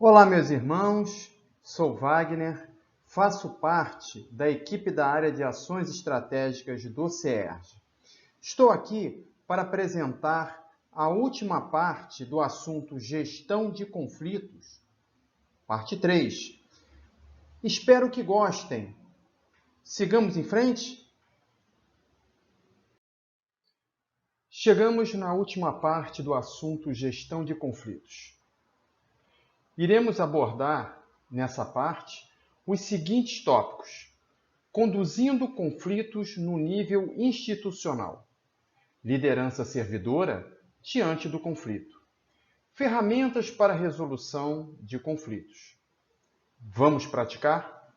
Olá, meus irmãos, sou Wagner, faço parte da equipe da área de ações estratégicas do CERJ. Estou aqui para apresentar a última parte do assunto Gestão de Conflitos, parte 3. Espero que gostem. Sigamos em frente? Chegamos na última parte do assunto Gestão de Conflitos. Iremos abordar, nessa parte, os seguintes tópicos: conduzindo conflitos no nível institucional, liderança servidora diante do conflito, ferramentas para resolução de conflitos. Vamos praticar?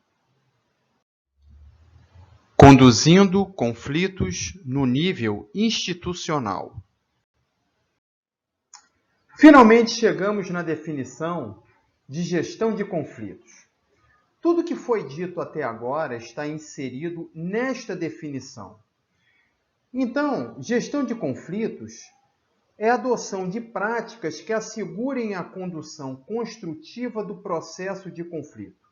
Conduzindo conflitos no nível institucional. Finalmente chegamos na definição de gestão de conflitos. Tudo que foi dito até agora está inserido nesta definição. Então, gestão de conflitos é a adoção de práticas que assegurem a condução construtiva do processo de conflito.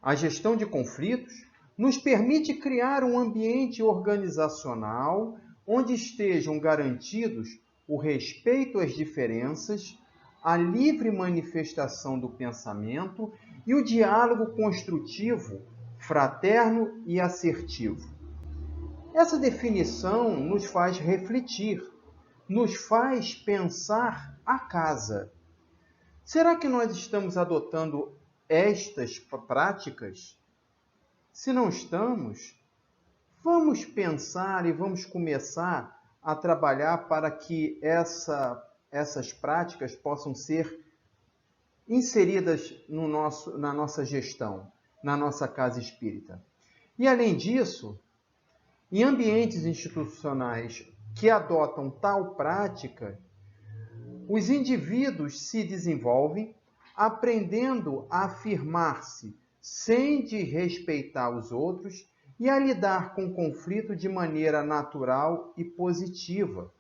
A gestão de conflitos nos permite criar um ambiente organizacional onde estejam garantidos o respeito às diferenças, a livre manifestação do pensamento e o diálogo construtivo, fraterno e assertivo. Essa definição nos faz refletir, nos faz pensar a casa. Será que nós estamos adotando estas práticas? Se não estamos, vamos pensar e vamos começar a trabalhar para que essas práticas possam ser inseridas na nossa gestão, na nossa casa espírita. E, além disso, em ambientes institucionais que adotam tal prática, os indivíduos se desenvolvem aprendendo a afirmar-se sem desrespeitar os outros e a lidar com o conflito de maneira natural e positiva.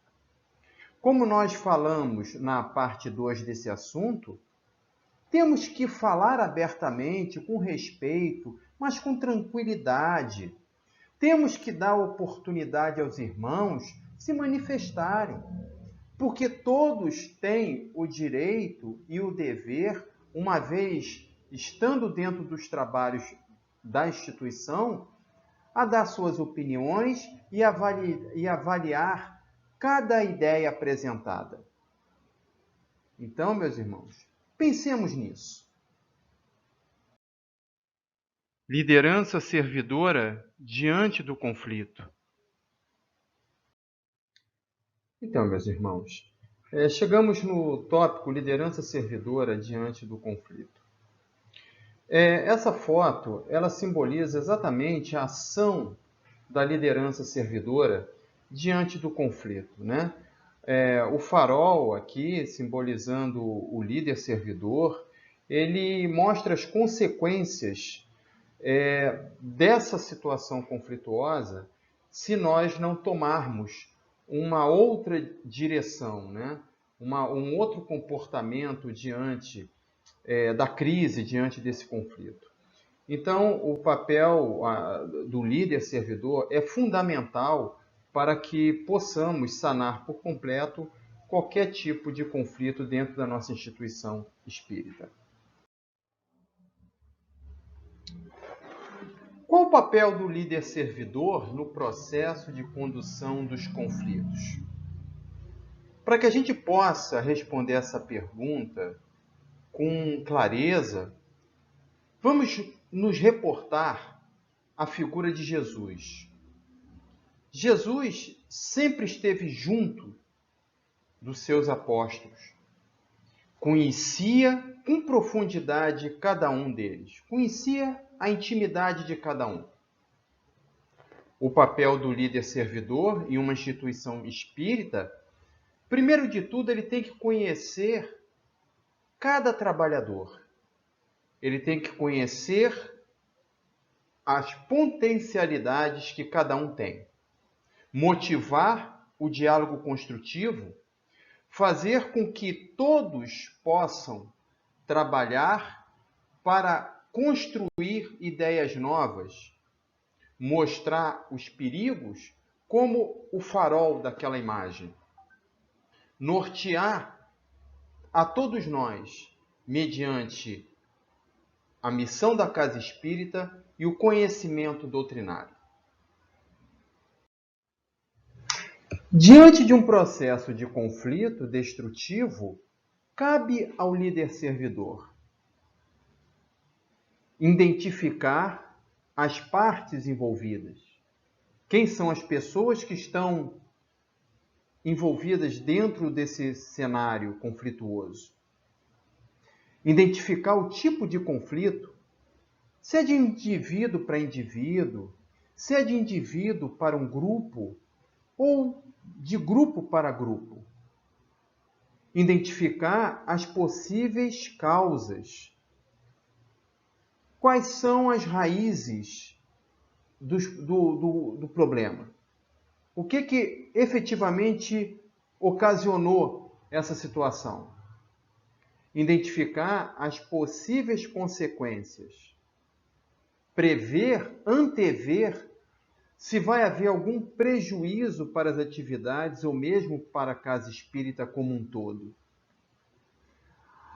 Como nós falamos na parte 2 desse assunto, temos que falar abertamente, com respeito, mas com tranquilidade. Temos que dar oportunidade aos irmãos se manifestarem, porque todos têm o direito e o dever, uma vez estando dentro dos trabalhos da instituição, a dar suas opiniões e avaliar cada ideia apresentada. Então, meus irmãos, pensemos nisso. Liderança servidora diante do conflito. Então, meus irmãos, chegamos no tópico liderança servidora diante do conflito. Essa foto, ela simboliza exatamente a ação da liderança servidora diante do conflito, né? O farol aqui, simbolizando o líder servidor, ele mostra as consequências dessa situação conflituosa se nós não tomarmos uma outra direção, né? Um outro comportamento diante da crise, diante desse conflito. Então, o papel do líder servidor é fundamental para que possamos sanar por completo qualquer tipo de conflito dentro da nossa instituição espírita. Qual o papel do líder servidor no processo de condução dos conflitos? Para que a gente possa responder essa pergunta com clareza, vamos nos reportar à figura de Jesus. Jesus sempre esteve junto dos seus apóstolos. Conhecia com profundidade cada um deles. Conhecia a intimidade de cada um. O papel do líder servidor em uma instituição espírita, primeiro de tudo, ele tem que conhecer cada trabalhador. Ele tem que conhecer as potencialidades que cada um tem. Motivar o diálogo construtivo, fazer com que todos possam trabalhar para construir ideias novas, mostrar os perigos como o farol daquela imagem, nortear a todos nós mediante a missão da Casa Espírita e o conhecimento doutrinário. Diante de um processo de conflito destrutivo, cabe ao líder servidor identificar as partes envolvidas. Quem são as pessoas que estão envolvidas dentro desse cenário conflituoso? Identificar o tipo de conflito, se é de indivíduo para indivíduo, se é de indivíduo para um grupo ou de grupo para grupo. Identificar as possíveis causas. Quais são as raízes do problema? O que efetivamente ocasionou essa situação? Identificar as possíveis consequências. Prever, antever, se vai haver algum prejuízo para as atividades ou mesmo para a casa espírita como um todo.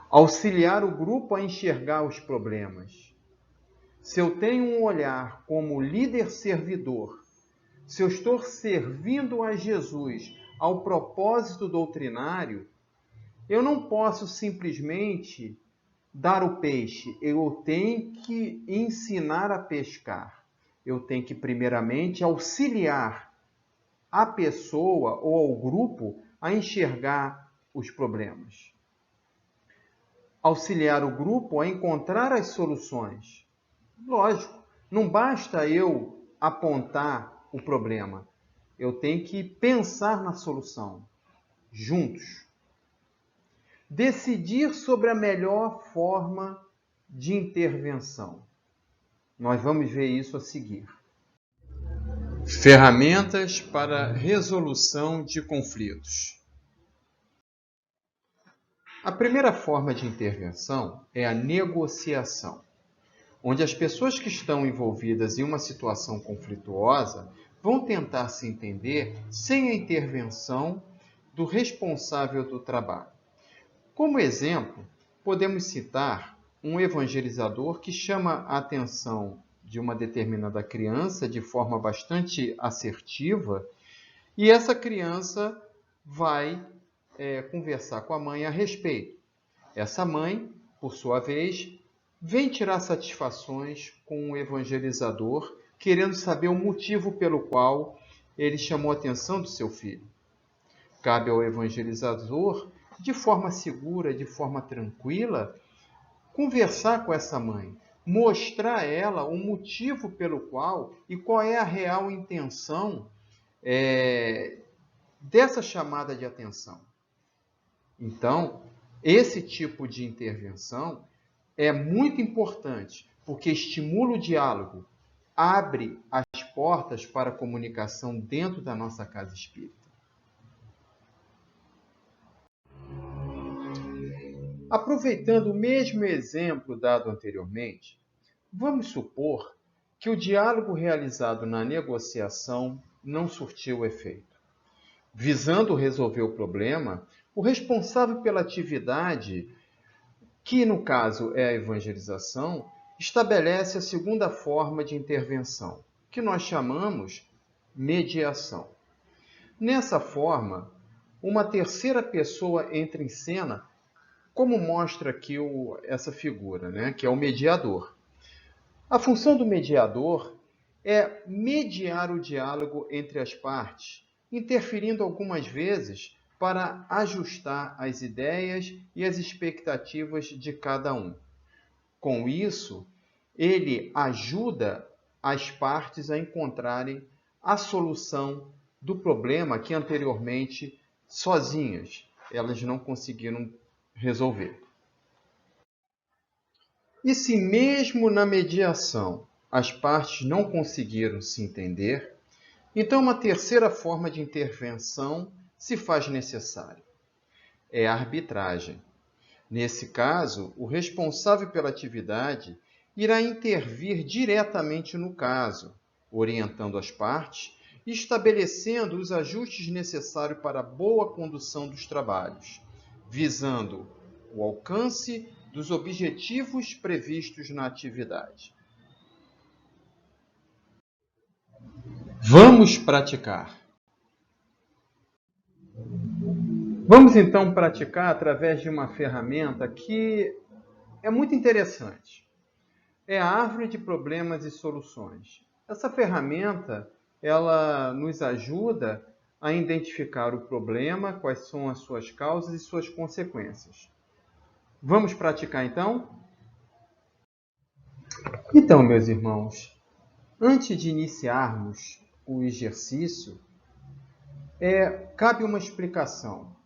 Auxiliar o grupo a enxergar os problemas. Se eu tenho um olhar como líder servidor, se eu estou servindo a Jesus ao propósito doutrinário, eu não posso simplesmente dar o peixe, eu tenho que ensinar a pescar. Eu tenho que, primeiramente, auxiliar a pessoa ou ao grupo a enxergar os problemas. Auxiliar o grupo a encontrar as soluções. Lógico, não basta eu apontar o problema. Eu tenho que pensar na solução, juntos. Decidir sobre a melhor forma de intervenção. Nós vamos ver isso a seguir. Ferramentas para resolução de conflitos. A primeira forma de intervenção é a negociação, onde as pessoas que estão envolvidas em uma situação conflituosa vão tentar se entender sem a intervenção do responsável do trabalho. Como exemplo, podemos citar um evangelizador que chama a atenção de uma determinada criança de forma bastante assertiva e essa criança vai conversar com a mãe a respeito. Essa mãe, por sua vez, vem tirar satisfações com o evangelizador, querendo saber o motivo pelo qual ele chamou a atenção do seu filho. Cabe ao evangelizador, de forma segura, de forma tranquila, conversar com essa mãe, mostrar a ela o motivo pelo qual e qual é a real intenção dessa chamada de atenção. Então, esse tipo de intervenção é muito importante, porque estimula o diálogo, abre as portas para a comunicação dentro da nossa casa espírita. Aproveitando o mesmo exemplo dado anteriormente, vamos supor que o diálogo realizado na negociação não surtiu efeito. Visando resolver o problema, o responsável pela atividade, que no caso é a evangelização, estabelece a segunda forma de intervenção, que nós chamamos mediação. Nessa forma, uma terceira pessoa entra em cena, como mostra aqui essa figura, que é o mediador. A função do mediador é mediar o diálogo entre as partes, interferindo algumas vezes para ajustar as ideias e as expectativas de cada um. Com isso, ele ajuda as partes a encontrarem a solução do problema que anteriormente, sozinhas, elas não conseguiram resolver. E se mesmo na mediação as partes não conseguiram se entender, então uma terceira forma de intervenção se faz necessária. É a arbitragem. Nesse caso, o responsável pela atividade irá intervir diretamente no caso, orientando as partes e estabelecendo os ajustes necessários para a boa condução dos trabalhos, visando o alcance dos objetivos previstos na atividade. Vamos praticar. Vamos então praticar através de uma ferramenta que é muito interessante. É a árvore de problemas e soluções. Essa ferramenta, ela nos ajuda a identificar o problema, quais são as suas causas e suas consequências. Vamos praticar então? Então, meus irmãos, antes de iniciarmos o exercício, cabe uma explicação.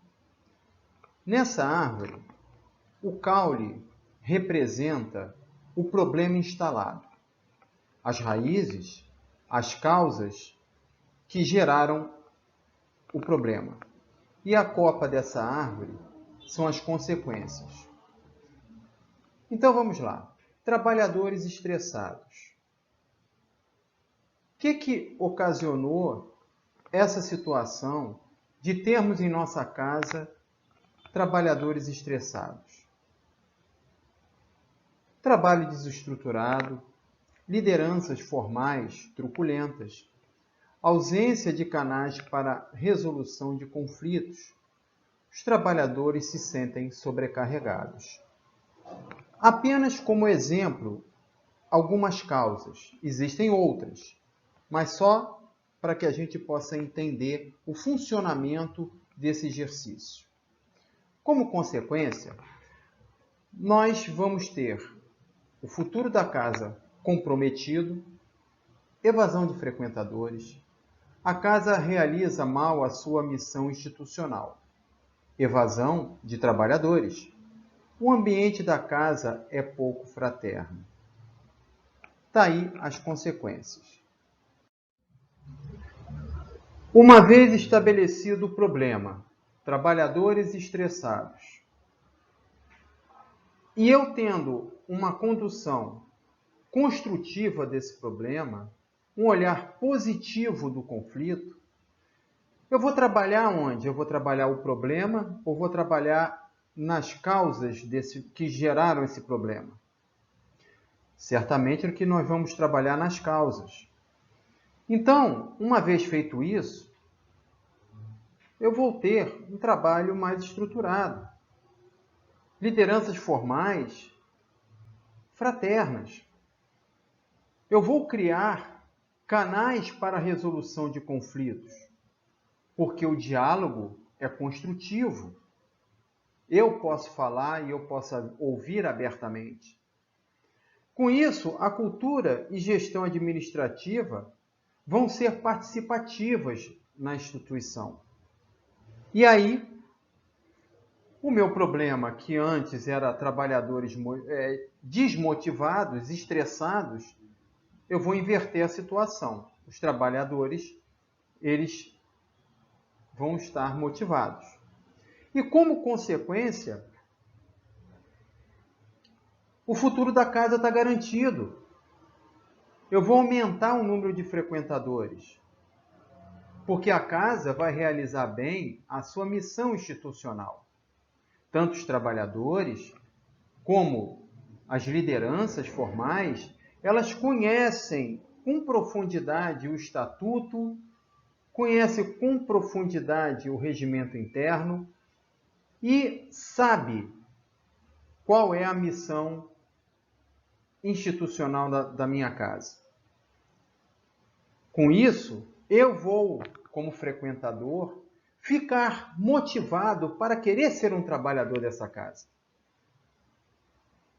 Nessa árvore, o caule representa o problema instalado, as raízes, as causas que geraram o problema. E a copa dessa árvore são as consequências. Então vamos lá. Trabalhadores estressados. O que ocasionou essa situação de termos em nossa casa trabalhadores estressados? Trabalho desestruturado, lideranças formais truculentas, ausência de canais para resolução de conflitos. Os trabalhadores se sentem sobrecarregados. Apenas como exemplo, algumas causas. Existem outras, mas só para que a gente possa entender o funcionamento desse exercício. Como consequência, nós vamos ter o futuro da casa comprometido, evasão de frequentadores, a casa realiza mal a sua missão institucional, evasão de trabalhadores, o ambiente da casa é pouco fraterno. Daí as consequências. Uma vez estabelecido o problema, trabalhadores estressados, e eu tendo uma condução construtiva desse problema, um olhar positivo do conflito, eu vou trabalhar onde? Eu vou trabalhar o problema ou vou trabalhar nas causas que geraram esse problema? Certamente que nós vamos trabalhar nas causas. Então, uma vez feito isso, eu vou ter um trabalho mais estruturado. Lideranças formais, fraternas. Eu vou criar canais para a resolução de conflitos, porque o diálogo é construtivo. Eu posso falar e eu posso ouvir abertamente. Com isso, a cultura e gestão administrativa vão ser participativas na instituição. E aí, o meu problema, que antes era trabalhadores desmotivados, estressados, eu vou inverter a situação. Os trabalhadores, eles vão estar motivados. E como consequência, o futuro da casa está garantido. Eu vou aumentar o número de frequentadores, porque a casa vai realizar bem a sua missão institucional. Tanto os trabalhadores como as lideranças formais, elas conhecem com profundidade o estatuto, conhecem com profundidade o regimento interno e sabe qual é a missão institucional da minha casa. Com isso, eu vou, como frequentador, ficar motivado para querer ser um trabalhador dessa casa.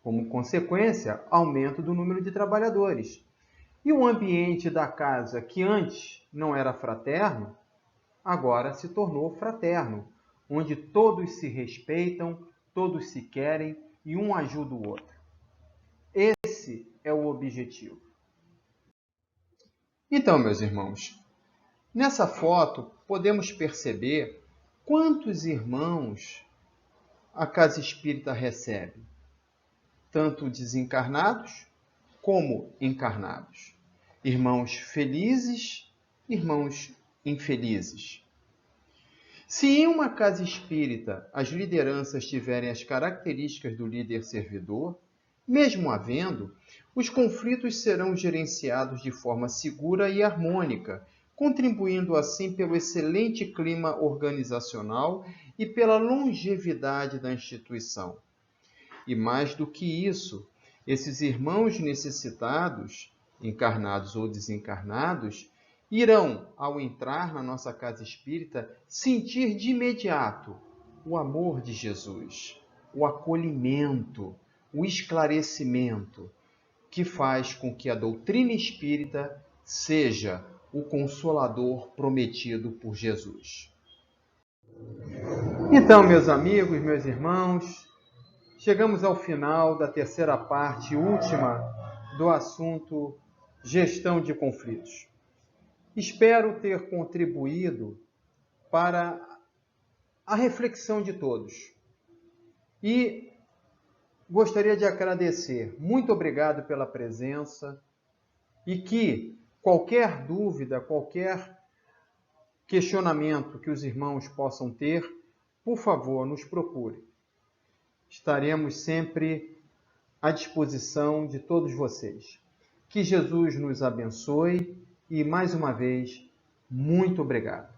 Como consequência, aumento do número de trabalhadores. E o ambiente da casa, que antes não era fraterno, agora se tornou fraterno, onde todos se respeitam, todos se querem e um ajuda o outro. Esse é o objetivo. Então, meus irmãos, nessa foto podemos perceber quantos irmãos a casa espírita recebe? Tanto desencarnados como encarnados. Irmãos felizes, irmãos infelizes. Se em uma casa espírita as lideranças tiverem as características do líder servidor, mesmo havendo, os conflitos serão gerenciados de forma segura e harmônica, contribuindo assim pelo excelente clima organizacional e pela longevidade da instituição. E mais do que isso, esses irmãos necessitados, encarnados ou desencarnados, irão, ao entrar na nossa casa espírita, sentir de imediato o amor de Jesus, o acolhimento, o esclarecimento, que faz com que a doutrina espírita seja o consolador prometido por Jesus. Então, meus amigos, meus irmãos, chegamos ao final da terceira parte, última, do assunto gestão de conflitos. Espero ter contribuído para a reflexão de todos. E gostaria de agradecer. Muito obrigado pela presença e que qualquer dúvida, qualquer questionamento que os irmãos possam ter, por favor, nos procure. Estaremos sempre à disposição de todos vocês. Que Jesus nos abençoe e, mais uma vez, muito obrigado.